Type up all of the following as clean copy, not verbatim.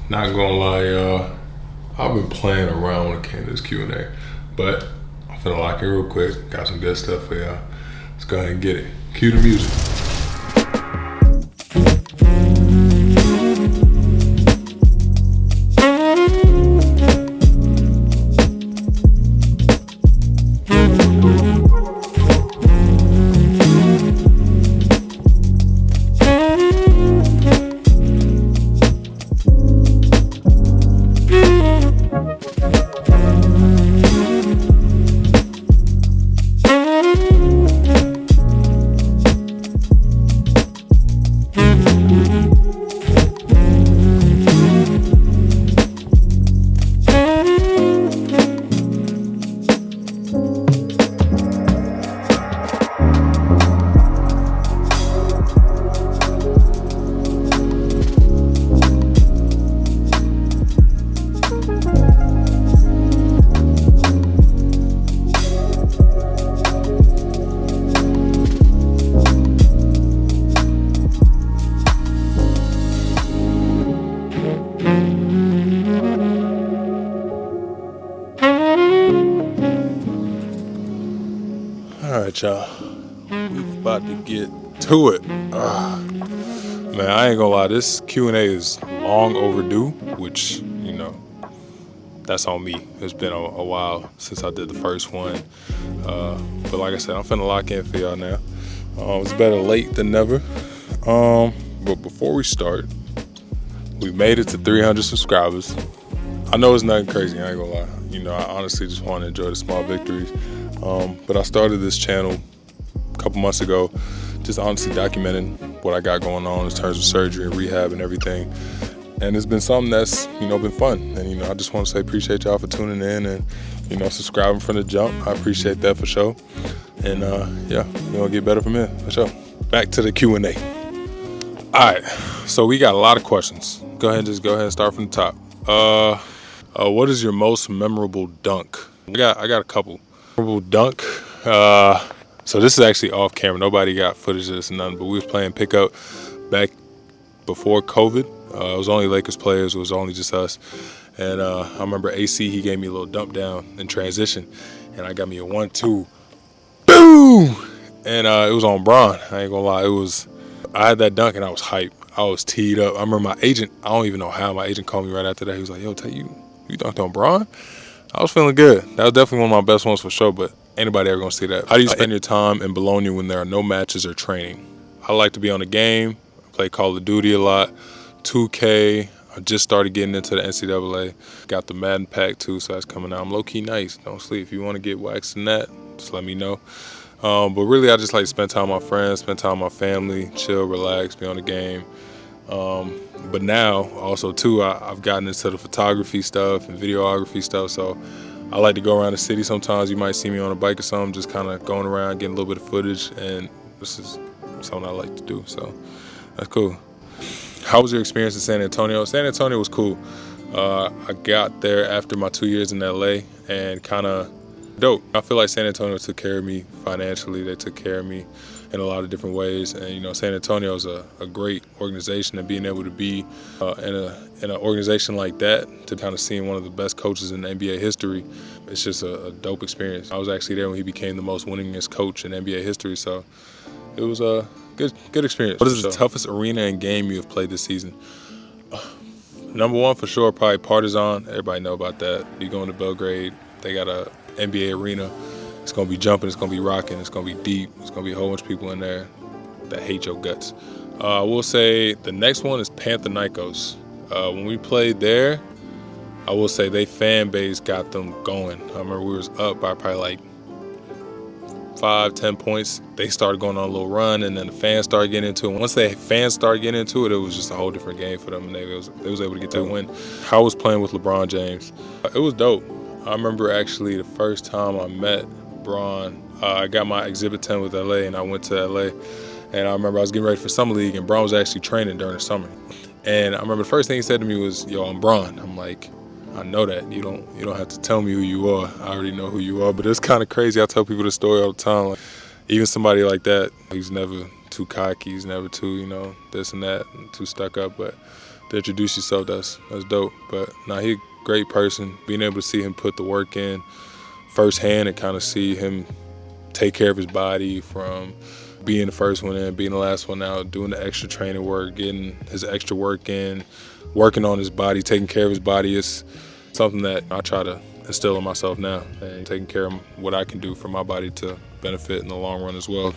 Not gonna lie, y'all. I've been playing around when it came to this Q&A, but I'm finna lock in real quick. Got some good stuff for y'all. Let's go ahead and get it. Cue the music. All right, y'all. We're about to get to it. Man, I ain't gonna lie. This Q&A is long overdue, which, you know, that's on me. It's been a while since I did the first one. But like I said, I'm finna lock in for y'all now. It's better late than never. But before we start, we made it to 300 subscribers. I know it's nothing crazy, I ain't gonna lie. You know, I honestly just want to enjoy the small victories. But I started this channel a couple months ago, just honestly documenting what I got going on in terms of surgery and rehab and everything. And it's been something that's, you know, been fun. And, you know, I just want to say appreciate y'all for tuning in and, you know, subscribing from the jump. I appreciate that for sure. And, yeah, we're going to get better from here, for sure. Back to the Q&A. All right, so we got a lot of questions. Go ahead and start from the top. What is your most memorable dunk? I got a couple. Memorable dunk. So this is actually off camera. Nobody got footage of this or nothing, but we was playing pickup back before COVID. It was only Lakers players. It was only just us. And I remember AC, he gave me a little dump down in transition, and I got me a 1-2. Boom! And it was on Bron. I ain't gonna lie. I had that dunk and I was hyped. I was teed up. I remember my agent, I don't even know how, my agent called me right after that. He was like, yo, tell you dunked on Bron? I was feeling good. That was definitely one of my best ones for sure, but anybody ever gonna see that? How do you spend your time in Bologna when there are no matches or training? I like to be on the game. I play Call of Duty a lot. 2K. I just started getting into the NCAA. Got the Madden pack too, so that's coming out. I'm low-key nice. Don't sleep. If you want to get waxed in that, just let me know. But really, I just like to spend time with my friends, spend time with my family, chill, relax, be on the game. But now, also too, I've gotten into the photography stuff and videography stuff, so I like to go around the city sometimes. You might see me on a bike or something, just kind of going around, getting a little bit of footage, and this is something I like to do, so that's cool. How was your experience in San Antonio? San Antonio was cool. I got there after my 2 years in LA and kind of dope. I feel like San Antonio took care of me financially. They took care of me in a lot of different ways. And, you know, San Antonio is a great organization, and being able to be in an organization like that, to kind of seeing one of the best coaches in NBA history, it's just a dope experience. I was actually there when he became the most winningest coach in NBA history, so it was a good experience. What is the toughest arena and game you have played this season? Number one, for sure, probably Partizan. Everybody know about that. You go into Belgrade, they got a NBA arena. It's gonna be jumping, it's gonna be rocking, it's gonna be deep, it's gonna be a whole bunch of people in there that hate your guts. I will say the next one is Panathinaikos. When we played there, I will say they fan base got them going. I remember we was up by probably like 5-10 points. They started going on a little run, and then the fans started getting into it. Once the fans started getting into it, it was just a whole different game for them, and they was able to get to a win. How was playing with LeBron James? It was dope. I remember actually the first time I met Bron, I got my Exhibit 10 with LA, and I went to LA, and I remember I was getting ready for Summer League, and Bron was actually training during the summer. And I remember the first thing he said to me was, yo, I'm Bron. I'm like, I know that. You don't have to tell me who you are. I already know who you are. But it's kind of crazy. I tell people this story all the time. Like, even somebody like that, he's never too cocky. He's never too, this and that, and too stuck up. But to introduce yourself, that's dope. But nah, he a great person. Being able to see him put the work in firsthand and kind of see him take care of his body from being the first one in, being the last one out, doing the extra training work, getting his extra work in, working on his body, taking care of his body is something that I try to instill in myself now, and taking care of what I can do for my body to benefit in the long run as well.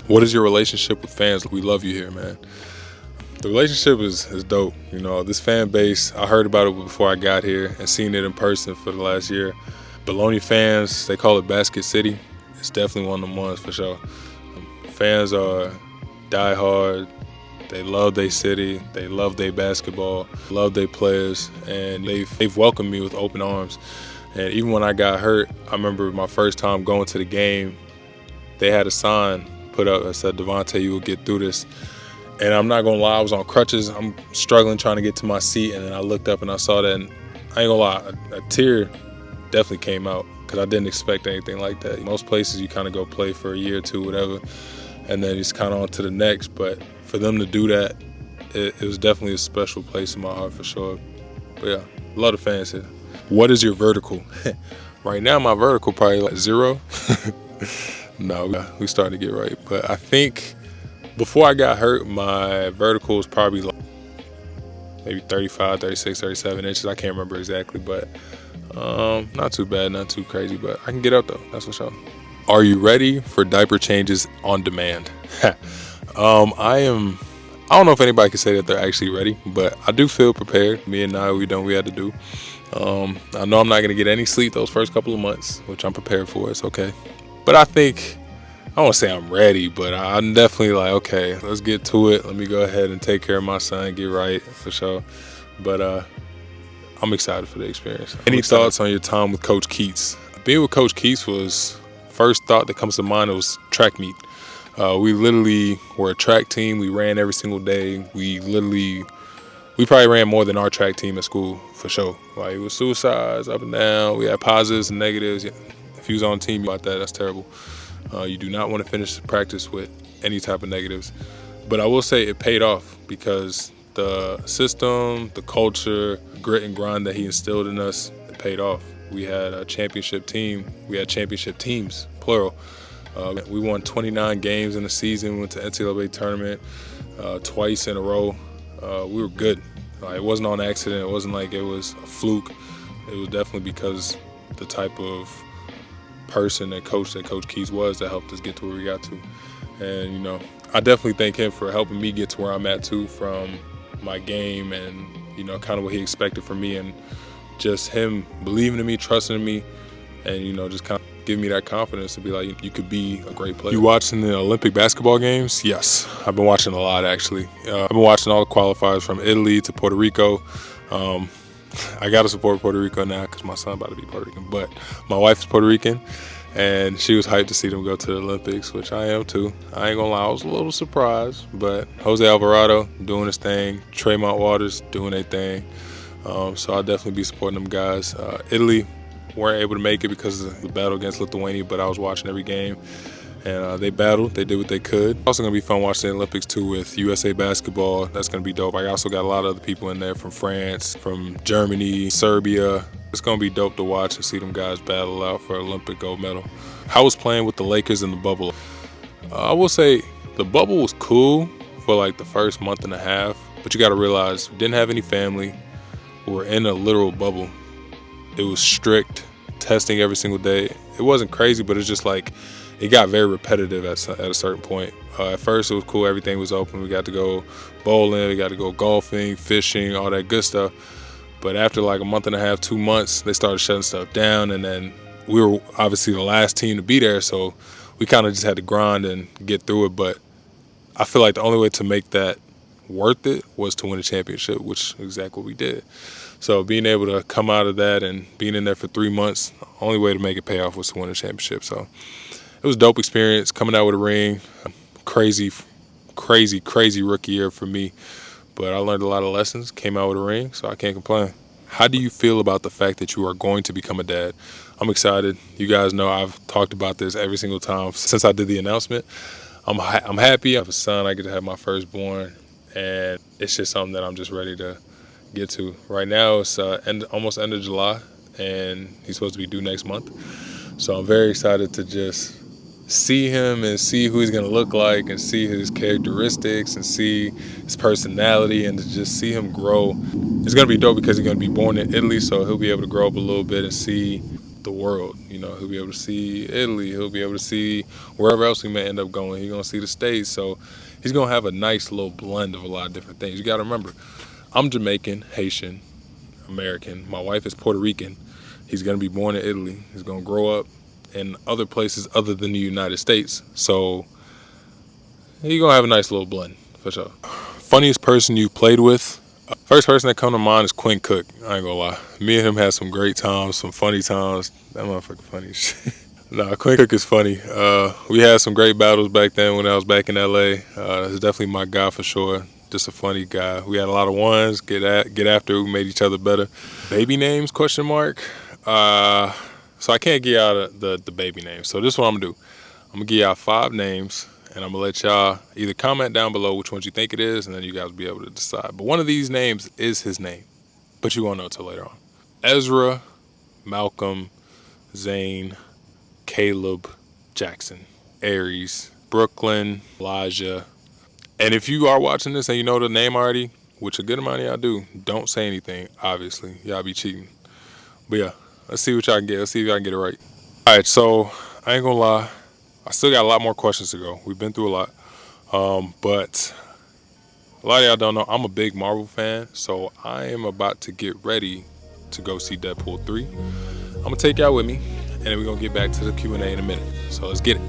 What is your relationship with fans? We love you here, man. The relationship is dope. You know, this fan base, I heard about it before I got here and seen it in person for the last year. Bologna fans, they call it Basket City. It's definitely one of them ones for sure. Fans are diehard. They love their city. They love their basketball, love their players, and they've welcomed me with open arms. And even when I got hurt, I remember my first time going to the game, they had a sign put up that said, "Devontae, you will get through this." And I'm not gonna lie, I was on crutches. I'm struggling trying to get to my seat, and then I looked up and I saw that, and I ain't gonna lie, a tear definitely came out because I didn't expect anything like that. Most places you kind of go play for a year or two, whatever, and then it's kind of on to the next. But for them to do that, it was definitely a special place in my heart for sure. But yeah, a lot of fans here. What is your vertical? Right now, my vertical probably like 0. No, we starting to get right. But I think before I got hurt, my vertical was probably like maybe 35, 36, 37 inches. I can't remember exactly, but not too bad, not too crazy. But I can get up though, that's for sure. Are you ready for diaper changes on demand? I don't know if anybody can say that they're actually ready, but I do feel prepared. Me and Nia, we done what we had to do. I know I'm not going to get any sleep those first couple of months, which I'm prepared for. It's okay. But I think, I don't want to say I'm ready, but I'm definitely like, okay, let's get to it. Let me go ahead and take care of my son, get right for sure. But I'm excited for the experience. Any thoughts on your time with Coach Keats? Being with Coach Keats was, first thought that comes to mind was track meet. We literally were a track team. We ran every single day. We probably ran more than our track team at school, for sure. Like, it was suicides up and down. We had positives and negatives. If you was on a team about that, that's terrible. You do not want to finish practice with any type of negatives. But I will say it paid off because the system, the culture, grit and grind that he instilled in us, it paid off. We had a championship team. We had championship teams, plural. We won 29 games in the season. We went to NCAA tournament twice in a row. We were good. It wasn't on accident. It wasn't like it was a fluke. It was definitely because the type of person and coach that Coach Keats was that helped us get to where we got to. And, you know, I definitely thank him for helping me get to where I'm at too, from my game and, you know, kind of what he expected from me, and just him believing in me, trusting in me, and, you know, just kind of give me that confidence to be like, you could be a great player. You watching the Olympic basketball games? Yes, I've been watching a lot actually. I've been watching all the qualifiers from Italy to Puerto Rico. I got to support Puerto Rico now because my son about to be Puerto Rican, but my wife is Puerto Rican, and she was hyped to see them go to the Olympics, which I am too. I ain't gonna lie, I was a little surprised, but Jose Alvarado doing his thing, Tremont Waters doing their thing. So I'll definitely be supporting them guys. Italy weren't able to make it because of the battle against Lithuania, but I was watching every game, and they battled. They did what they could. Also going to be fun watching the Olympics too with USA basketball. That's going to be dope. I also got a lot of other people in there from France, from Germany, Serbia. It's going to be dope to watch and see them guys battle out for Olympic gold medal. How was playing with the Lakers in the bubble? I will say the bubble was cool for like the first month and a half, but you got to realize we didn't have any family. We were in a literal bubble. It was strict, testing every single day. It wasn't crazy, but it's just like it got very repetitive at a certain point. At first it was cool, everything was open. We got to go bowling, we got to go golfing, fishing, all that good stuff. But after like a month and a half, 2 months, they started shutting stuff down, and then we were obviously the last team to be there, so we kind of just had to grind and get through it. But I feel like the only way to make that worth it was to win a championship, which is exactly what we did. So being able to come out of that and being in there for 3 months, the only way to make it pay off was to win a championship. So it was a dope experience coming out with a ring. Crazy rookie year for me. But I learned a lot of lessons, came out with a ring, so I can't complain. How do you feel about the fact that you are going to become a dad? I'm excited. You guys know I've talked about this every single time since I did the announcement. I'm happy. I have a son. I get to have my firstborn. And it's just something that I'm just ready to get to. Right now it's almost end of July, and he's supposed to be due next month. So I'm very excited to just see him and see who he's gonna look like and see his characteristics and see his personality and to just see him grow. It's gonna be dope because he's gonna be born in Italy, so he'll be able to grow up a little bit and see the world. You know, he'll be able to see Italy, he'll be able to see wherever else we may end up going. He's gonna see the States, so he's gonna have a nice little blend of a lot of different things. You gotta remember, I'm Jamaican, Haitian, American. My wife is Puerto Rican. He's gonna be born in Italy. He's gonna grow up in other places other than the United States. So you're gonna have a nice little blend, for sure. Funniest person you played with? First person that come to mind is Quinn Cook. I ain't gonna lie. Me and him had some great times, some funny times. That motherfucker funny as shit. Nah, Quinn Cook is funny. We had some great battles back then when I was back in LA. He's definitely my guy for sure. Just a funny guy. We had a lot of ones, get after it. We made each other better. Baby names, question mark. So I can't give y'all the baby names. So this is what I'm gonna do. I'm gonna give y'all 5 names, and I'm gonna let y'all either comment down below which ones you think it is, and then you guys will be able to decide. But one of these names is his name, but you won't know till later on. Ezra, Malcolm, Zane, Caleb, Jackson, Aries, Brooklyn, Elijah. And if you are watching this and you know the name already, which a good amount of y'all do, don't say anything, obviously. Y'all be cheating. But yeah. Let's see what y'all can get. Let's see if y'all can get it right. All right, so I ain't gonna lie. I still got a lot more questions to go. We've been through a lot. But a lot of y'all don't know, I'm a big Marvel fan. So I am about to get ready to go see Deadpool 3. I'm gonna take y'all with me, and then we're gonna get back to the Q&A in a minute. So let's get it.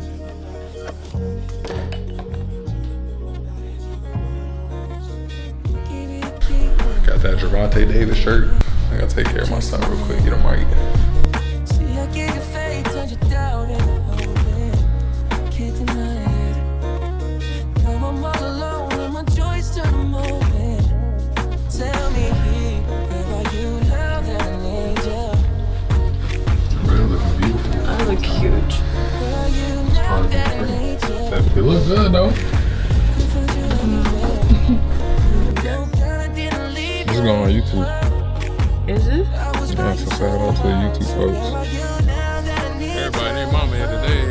Got that Javante Davis shirt. I gotta take care of my son real quick, get him right. Really looking beautiful. I look huge. They look good though. This is going on YouTube. Is it? Yeah, so shout out to the YouTube folks. Everybody, their mama here today.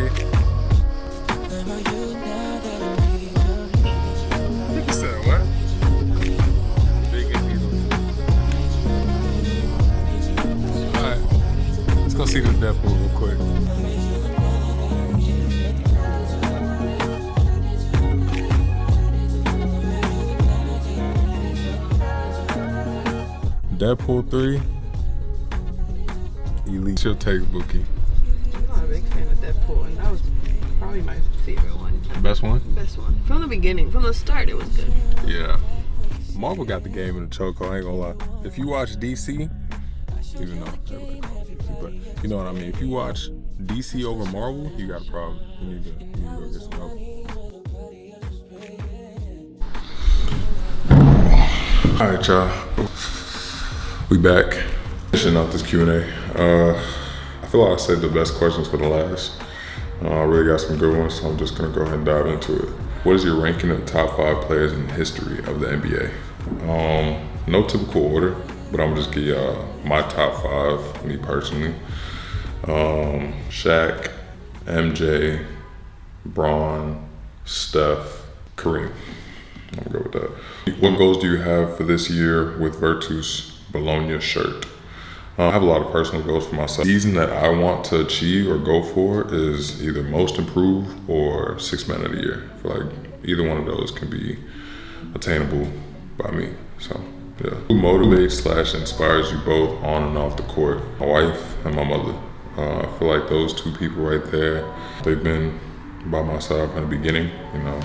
You said what? Big Alright, let's go see this Deadpool real quick. Deadpool 3, Elite. Your take, Bookie. I'm not a big fan of Deadpool, and that was probably my favorite one. Best one? Best one. From the beginning, from the start, it was good. Yeah. Marvel got the game in the chokehold, I ain't gonna lie. If you watch DC, even though everybody calls DC, but you know what I mean. If you watch DC over Marvel, you got a problem. You need to go get some help. Alright, y'all. We back. Finishing out this Q&A. I feel like I saved the best questions for the last. I really got some good ones, so I'm just gonna go ahead and dive into it. What is your ranking of the top 5 players in the history of the NBA? No typical order, but I'm just give y'all my top 5, me personally. Shaq, MJ, Bron, Steph, Kareem. I'm gonna go with that. What goals do you have for this year with Virtus Bologna shirt? I have a lot of personal goals for myself. The season that I want to achieve or go for is either most improved or 6th man of the year. I feel like either one of those can be attainable by me. So yeah. Who motivates / inspires you both on and off the court? My wife and my mother. I feel like those 2 people right there, they've been by my side from the beginning. You know,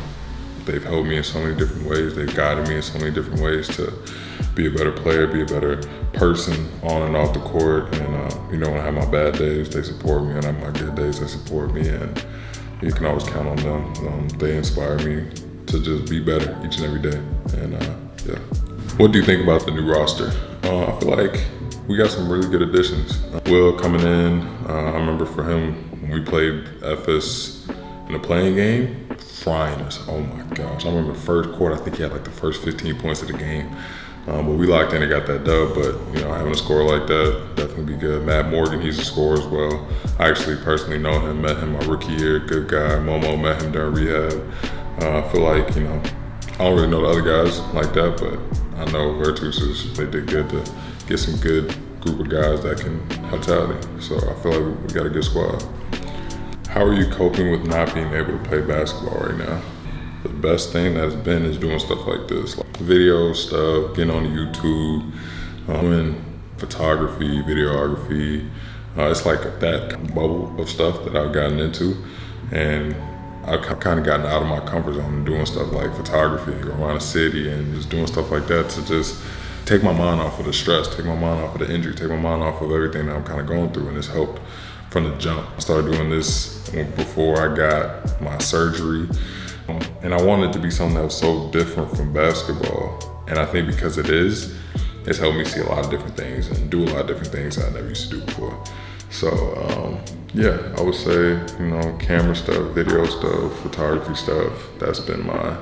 they've helped me in so many different ways. They've guided me in so many different ways to be a better player, be a better person on and off the court. And you know, when I have my bad days, they support me, and I have my good days, they support me, and you can always count on them. They inspire me to just be better each and every day. And yeah. What do you think about the new roster? I feel like we got some really good additions. Will coming in, I remember for him when we played FS in the playing game, frying us. Oh my gosh. I remember the first quarter, I think he had like the first 15 points of the game. But we locked in and got that dub. But you know, having a score like that definitely be good. Matt Morgan, he's a scorer as well. I actually personally know him, met him my rookie year. Good guy. Momo met him during rehab. I feel like, you know, I don't really know the other guys like that, but I know Virtus they did good to get some good group of guys that can mentality. So I feel like we got a good squad. How are you coping with not being able to play basketball right now? The best thing that's been is doing stuff like this, like video stuff, getting on YouTube, doing photography, videography. It's like that bubble of stuff that I've gotten into, and I've kind of gotten out of my comfort zone and doing stuff like photography, go around the city and just doing stuff like that to just take my mind off of the stress, take my mind off of the injury, take my mind off of everything that I'm kind of going through, and it's helped from the jump. I started doing this before I got my surgery, and I wanted it to be something that was so different from basketball, and I think because it is, it's helped me see a lot of different things and do a lot of different things that I never used to do before. So yeah, I would say, you know, camera stuff, video stuff, photography stuff, that's been my,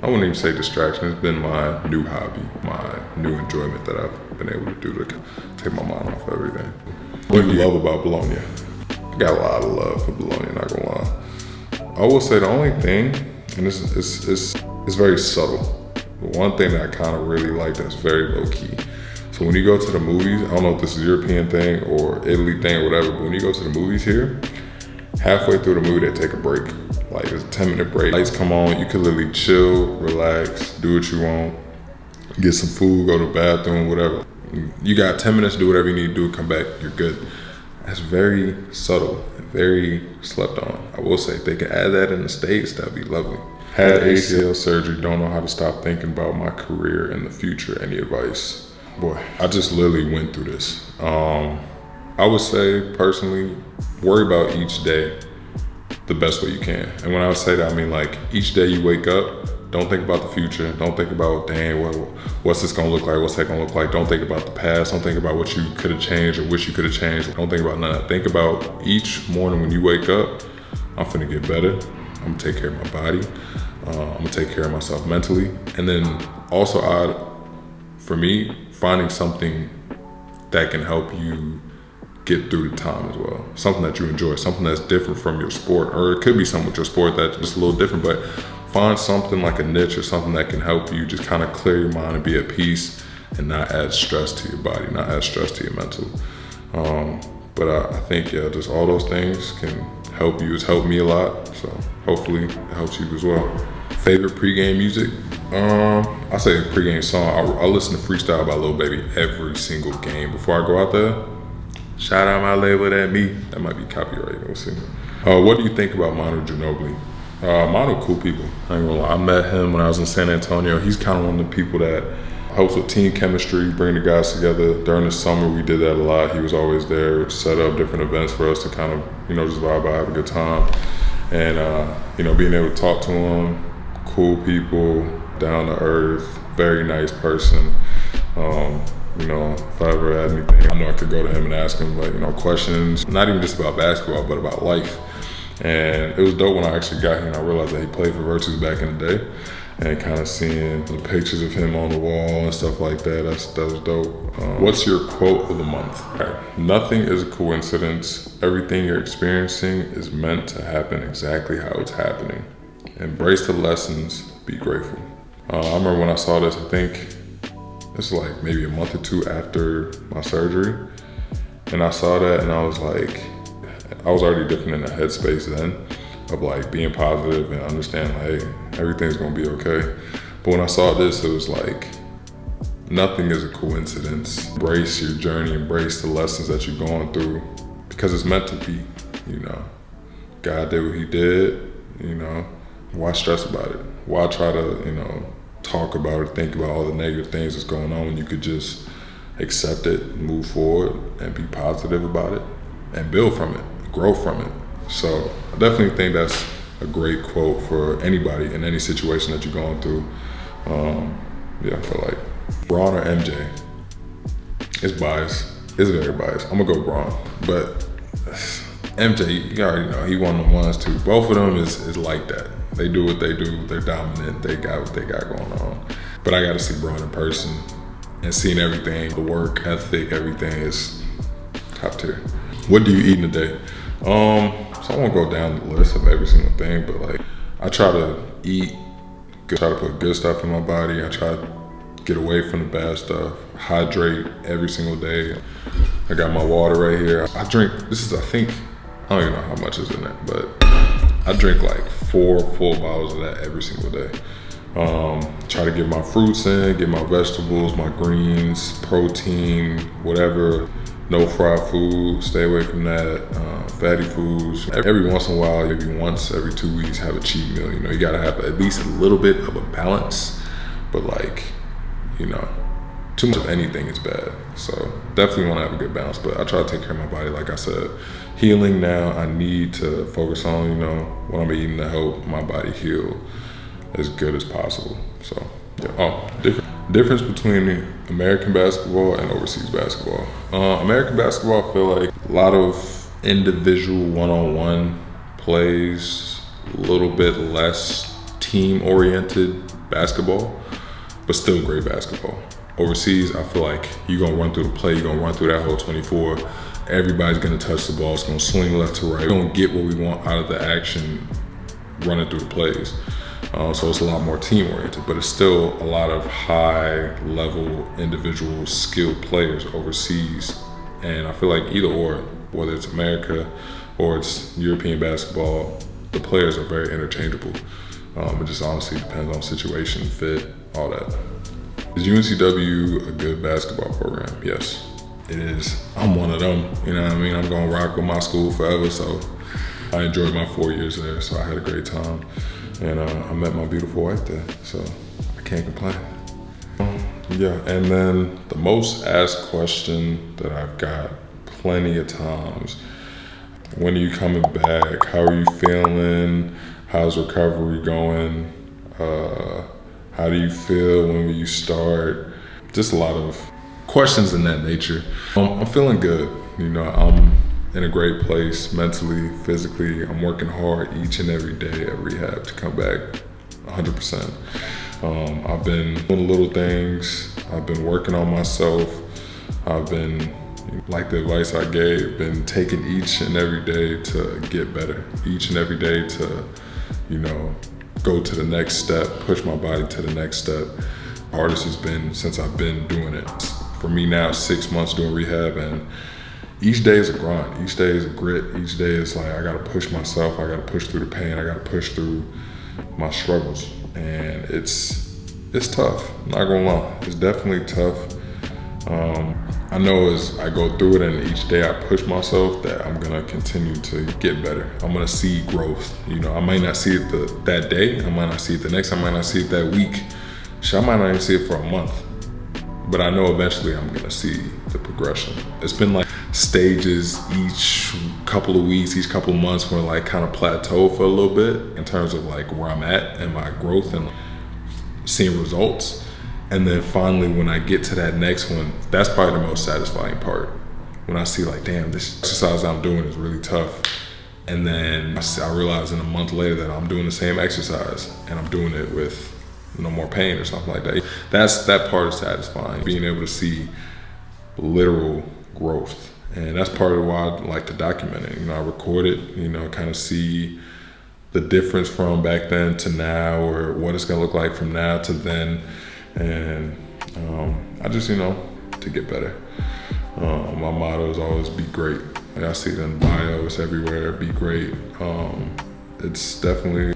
I wouldn't even say distraction, it's been my new hobby, my new enjoyment that I've been able to do to take my mind off everything. What do you love about Bologna? I got a lot of love for Bologna, not gonna lie. I will say the only thing, and it's very subtle, but one thing that I kind of really like that's very low key. So when you go to the movies, I don't know if this is a European thing or Italy thing or whatever, but when you go to the movies here, halfway through the movie, they take a break. Like it's a 10-minute break. Lights come on, you can literally chill, relax, do what you want, get some food, go to the bathroom, whatever. You got 10 minutes to do whatever you need to do, come back, you're good. That's very subtle and very slept on. I will say, if they can add that in the States, that'd be lovely. Had ACL surgery, don't know how to stop thinking about my career in the future. Any advice? Boy, I just literally went through this. I would say, personally, worry about each day the best way you can. And when I say that, I mean like each day you wake up, don't think about the future. Don't think about, dang, what's this gonna look like? What's that gonna look like? Don't think about the past. Don't think about what you could have changed or wish you could have changed. Don't think about none of that. Think about each morning when you wake up, I'm finna get better. I'm gonna take care of my body. I'm gonna take care of myself mentally. And then also, for me, finding something that can help you get through the time as well. Something that you enjoy, something that's different from your sport, or it could be something with your sport that's just a little different, but find something like a niche or something that can help you just kind of clear your mind and be at peace and not add stress to your body, not add stress to your mental. But I think, yeah, just all those things can help you. It's helped me a lot, so hopefully it helps you as well. Favorite pregame music? I say a pregame song. I listen to Freestyle by Lil Baby every single game before I go out there. Shout out my label, that me. That might be copyrighted, we'll see. What do you think about Manu Ginobili? Manu, cool people. I ain't gonna lie. I met him when I was in San Antonio. He's kind of one of the people that helps with team chemistry, bring the guys together. During the summer, we did that a lot. He was always there, set up different events for us to kind of, you know, just vibe out, have a good time. And, you know, being able to talk to him, cool people, down to earth, very nice person. You know, if I ever had anything, I know I could go to him and ask him, like, you know, questions, not even just about basketball, but about life. And it was dope when I actually got here and I realized that he played for Virtus back in the day, and kind of seeing the pictures of him on the wall and stuff like that, that was dope. What's your quote of the month? Okay. Nothing is a coincidence. Everything you're experiencing is meant to happen exactly how it's happening. Embrace the lessons, be grateful. I remember when I saw this, I think this was like maybe a month or two after my surgery, and I saw that and I was like, I was already different in the headspace then of like being positive and understanding like, hey, everything's gonna be okay. But when I saw this, it was like, nothing is a coincidence. Embrace your journey, embrace the lessons that you're going through, because it's meant to be, you know. God did what he did, you know. Why stress about it? Why try to, you know, talk about it, think about all the negative things that's going on when you could just accept it, move forward, and be positive about it, and build from it, grow from it. So I definitely think that's a great quote for anybody in any situation that you're going through. Yeah, I feel like Bron or MJ. It's biased. It's very biased. I'm gonna go Bron, but MJ, you already know, he one of the ones too. Both of them is like that. They do what they do. They're dominant. They got what they got going on. But I got to see Bron in person. and seeing everything, the work ethic, everything is top tier. What do you eat in a day? So I won't go down the list of every single thing, but like I try to eat good, try to put good stuff in my body. I try to get away from the bad stuff, hydrate every single day. I got my water right here. I drink, this is, I think, I don't even know how much is in it, but I drink like 4 full bottles of that every single day. Try to get my fruits in, get my vegetables, my greens, protein, whatever. No fried food, stay away from that. Fatty foods. Every once in a while, maybe once every 2 weeks, have a cheat meal. You know, you gotta have at least a little bit of a balance, but like, you know, too much of anything is bad. So definitely wanna have a good balance, but I try to take care of my body. Like I said, healing now, I need to focus on, you know, what I'm eating to help my body heal as good as possible. So, yeah. Difference between American basketball and overseas basketball. American basketball, I feel like a lot of individual one-on-one plays, a little bit less team-oriented basketball, but still great basketball. Overseas, I feel like you're gonna run through the play, you're gonna run through that whole 24. Everybody's gonna touch the ball, it's gonna swing left to right. We're gonna get what we want out of the action running through the plays. So it's a lot more team oriented, but it's still a lot of high level individual skilled players overseas. And I feel like either or, whether it's America or it's European basketball, the players are very interchangeable. It just honestly depends on situation, fit, all that. Is UNCW a good basketball program? Yes, it is. I'm one of them, you know what I mean? I'm gonna rock with my school forever, so I enjoyed my 4 years there, so I had a great time. And I met my beautiful wife there, so I can't complain. Yeah, and then the most asked question that I've got plenty of times, when are you coming back? How are you feeling? How's recovery going? How do you feel? When will you start? Just a lot of questions in that nature. I'm feeling good. You know, I'm in a great place mentally, physically. I'm working hard each and every day at rehab to come back 100%. I've been doing little things. I've been working on myself. I've been, like the advice I gave, been taking each and every day to get better. Each and every day to, you know, go to the next step, push my body to the next step. Hardest has been since I've been doing it. For me now, 6 months doing rehab, and each day is a grind. Each day is a grit. Each day is like, I gotta push myself. I gotta push through the pain. I gotta push through my struggles. And it's tough, I'm not gonna lie. It's definitely tough. I know as I go through it and each day I push myself that I'm gonna continue to get better. I'm gonna see growth. You know, I might not see it that day. I might not see it the next, I might not see it that week. Shit, I might not even see it for a month. But I know eventually I'm gonna see the progression. It's been like stages each couple of weeks, each couple of months where like kind of plateau for a little bit in terms of like where I'm at and my growth and seeing results. And then finally when I get to that next one, that's probably the most satisfying part. When I see like, damn, this exercise I'm doing is really tough. And then I realize in a month later that I'm doing the same exercise and I'm doing it with no more pain or something like that. That part is satisfying, being able to see literal growth. And that's part of why I like to document it. You know, I record it, you know, kind of see the difference from back then to now, or what it's gonna look like from now to then. And I just, you know, to get better. My motto is always be great. Like I see it in bio, it's everywhere, be great. It's definitely,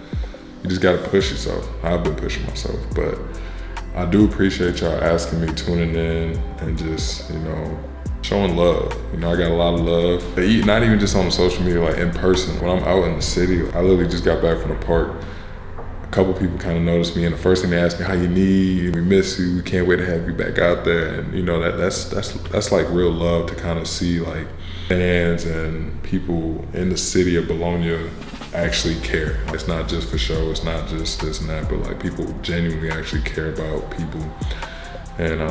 you just gotta push yourself. I've been pushing myself, but I do appreciate y'all asking me, tuning in, and just, you know, showing love. You know, I got a lot of love. Not even just on social media, like in person. When I'm out in the city, I literally just got back from the park. A couple people kind of noticed me, and the first thing they asked me, how you need, we miss you, we can't wait to have you back out there. And you know, that's like real love to kind of see like fans and people in the city of Bologna actually care. It's not just for show, it's not just this and that, but like people genuinely actually care about people. And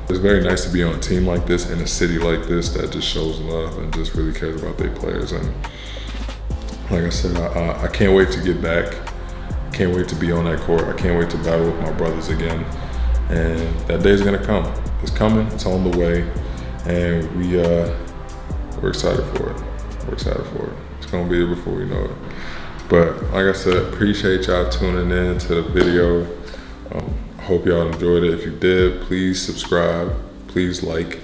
it's very nice to be on a team like this, in a city like this, that just shows love and just really cares about their players. And like I said, I can't wait to get back. Can't wait to be on that court. I can't wait to battle with my brothers again. And that day's gonna come. it's coming. It's on the way, and we're excited for it. We're excited for it. It's gonna be here before we know it. But like I said, appreciate y'all tuning in to the video. I hope y'all enjoyed it. If you did, please subscribe. Please like.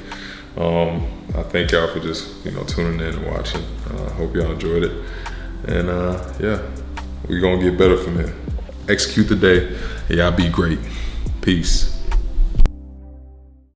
I thank y'all for just tuning in and watching. I hope y'all enjoyed it. And yeah, we're gonna get better from here. Execute the day. Y'all be great. Peace.